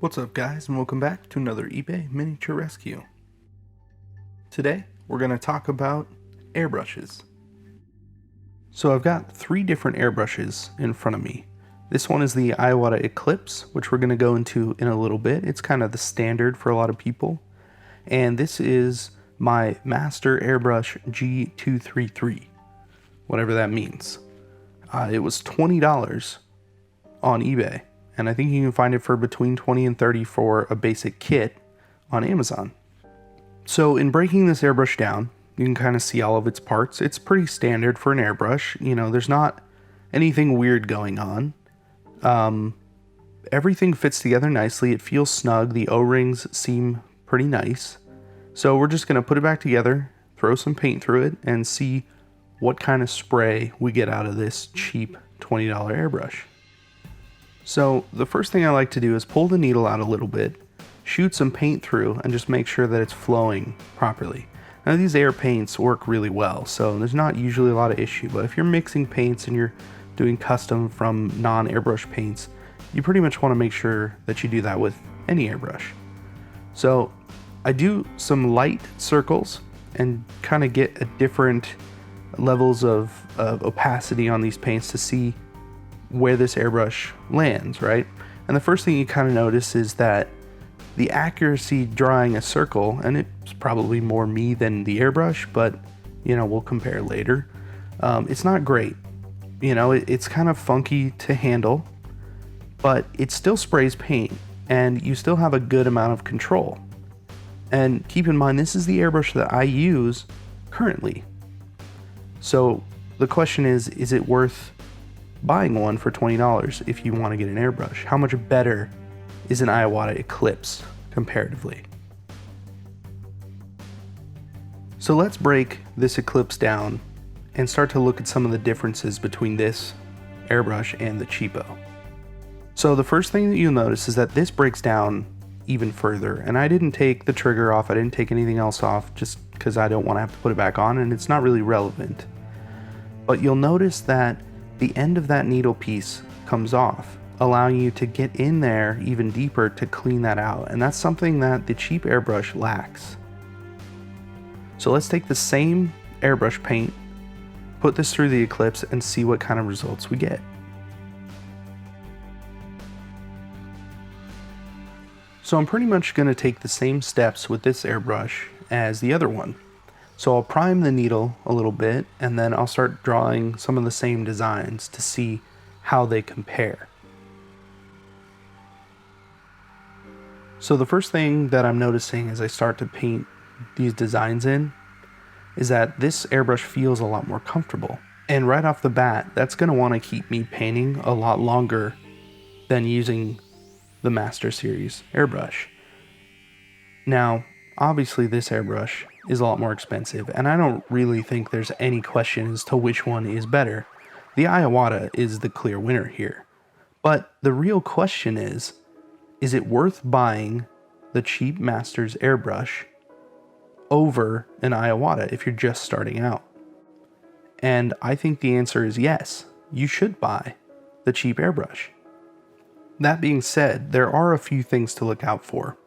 What's up guys, and welcome back to another eBay miniature rescue. Today we're going to talk about airbrushes. So I've got three different airbrushes in front of me. This one is the Iwata Eclipse, which we're going to go into in a little bit. It's kind of the standard for a lot of people. And this is my Master Airbrush G233, whatever that means. It was $20 on eBay. And I think you can find it for between $20 and $30 for a basic kit on Amazon. So in breaking this airbrush down, you can kind of see all of its parts. It's pretty standard for an airbrush. You know, there's not anything weird going on. Everything fits together nicely. It feels snug. The O-rings seem pretty nice. So we're just going to put it back together, throw some paint through it, and see what kind of spray we get out of this cheap $20 airbrush. So the first thing I like to do is pull the needle out a little bit, shoot some paint through, and just make sure that it's flowing properly. Now these air paints work really well, so there's not usually a lot of issue, but if you're mixing paints and you're doing custom from non-airbrush paints, you pretty much want to make sure that you do that with any airbrush. So I do some light circles and kind of get a different levels of opacity on these paints to see where this airbrush lands, right? And the first thing you kind of notice is that the accuracy drawing a circle, and it's probably more me than the airbrush, but you know, we'll compare later. It's not great. You know, it's kind of funky to handle, but it still sprays paint and you still have a good amount of control. And keep in mind, this is the airbrush that I use currently. So the question is it worth buying one for $20 if you want to get an airbrush? How much better is an Iwata Eclipse comparatively? So let's break this Eclipse down and start to look at some of the differences between this airbrush and the cheapo. So the first thing that you'll notice is that this breaks down even further, and I didn't take the trigger off, I didn't take anything else off just because I don't want to have to put it back on, and it's not really relevant. But you'll notice that the end of that needle piece comes off, allowing you to get in there even deeper to clean that out. And that's something that the cheap airbrush lacks. So let's take the same airbrush paint, put this through the Eclipse, and see what kind of results we get. So I'm pretty much going to take the same steps with this airbrush as the other one. So I'll prime the needle a little bit, and then I'll start drawing some of the same designs to see how they compare. So the first thing that I'm noticing as I start to paint these designs in is that this airbrush feels a lot more comfortable. And right off the bat, that's going to want to keep me painting a lot longer than using the Master Series airbrush. Now, obviously this airbrush is a lot more expensive, and I don't really think there's any question as to which one is better. The Iwata is the clear winner here. But the real question is it worth buying the cheap Masters airbrush over an Iwata if you're just starting out? And I think the answer is yes, you should buy the cheap airbrush. That being said, there are a few things to look out for.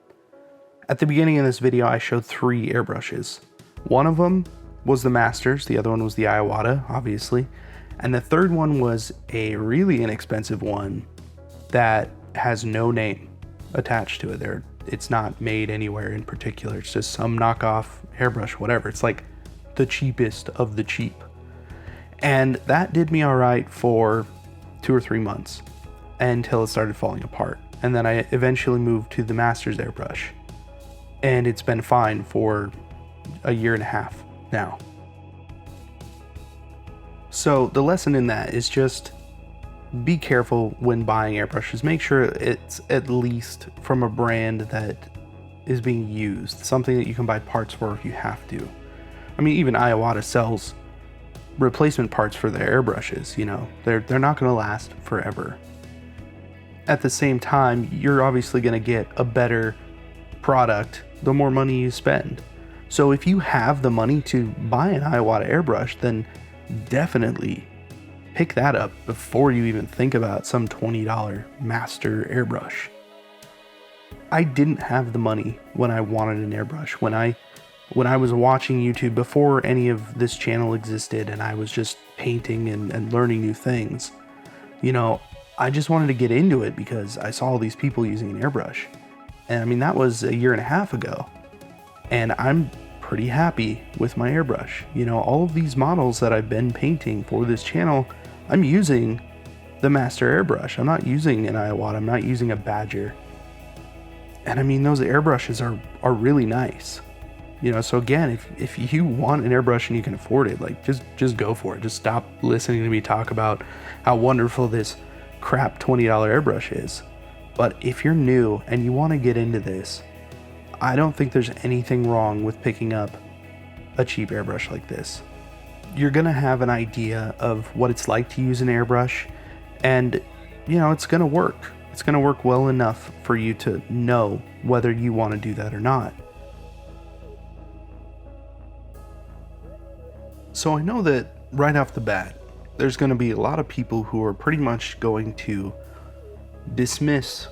At the beginning of this video, I showed three airbrushes. One of them was the Masters, the other one was the Iwata, obviously, and the third one was a really inexpensive one that has no name attached to it. It's not made anywhere in particular. It's just some knockoff airbrush, whatever. It's like the cheapest of the cheap. And that did me all right for 2 or 3 months until it started falling apart. And then I eventually moved to the Masters airbrush. And it's been fine for a year and a half now. So the lesson in that is just be careful when buying airbrushes. Make sure it's at least from a brand that is being used, something that you can buy parts for if you have to. I mean, even Iwata sells replacement parts for their airbrushes, you know. They're not going to last forever. At the same time, you're obviously going to get a better product the more money you spend. So if you have the money to buy an Iwata airbrush, then definitely pick that up before you even think about some $20 Master airbrush. I didn't have the money when I wanted an airbrush. When I was watching YouTube before any of this channel existed and I was just painting and learning new things, you know, I just wanted to get into it because I saw all these people using an airbrush. And I mean, that was a year and a half ago. And I'm pretty happy with my airbrush. You know, all of these models that I've been painting for this channel, I'm using the master airbrush. I'm not using an Iowata, I'm not using a Badger. And I mean, those airbrushes are really nice. You know, so again, if you want an airbrush and you can afford it, like just go for it. Just stop listening to me talk about how wonderful this crap $20 airbrush is. But if you're new and you want to get into this, I don't think there's anything wrong with picking up a cheap airbrush like this. You're gonna have an idea of what it's like to use an airbrush, and you know, it's gonna work. It's gonna work well enough for you to know whether you want to do that or not. So I know that right off the bat, there's going to be a lot of people who are pretty much going to dismiss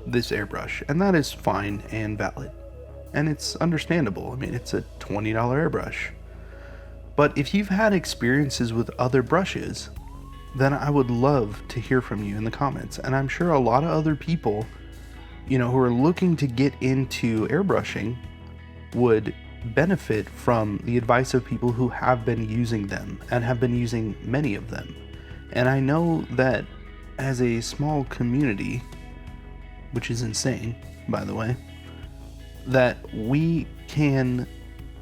this airbrush, and that is fine and valid. And it's understandable. I mean, it's a $20 airbrush. But if you've had experiences with other brushes, then I would love to hear from you in the comments. And I'm sure a lot of other people, you know, who are looking to get into airbrushing would benefit from the advice of people who have been using them and have been using many of them. And I know that as a small community, which is insane, by the way, that we can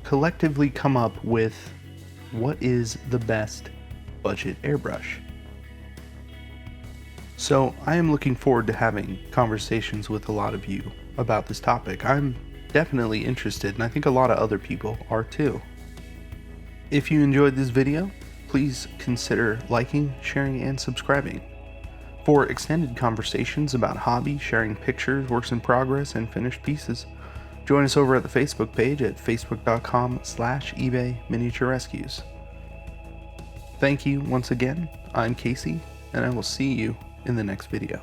collectively come up with what is the best budget airbrush. So I am looking forward to having conversations with a lot of you about this topic. I'm definitely interested, and I think a lot of other people are too. If you enjoyed this video, please consider liking, sharing, and subscribing. For extended conversations about hobby, sharing pictures, works in progress, and finished pieces, join us over at the Facebook page at facebook.com/eBay Miniature Rescues. Thank you once again. I'm Casey, and I will see you in the next video.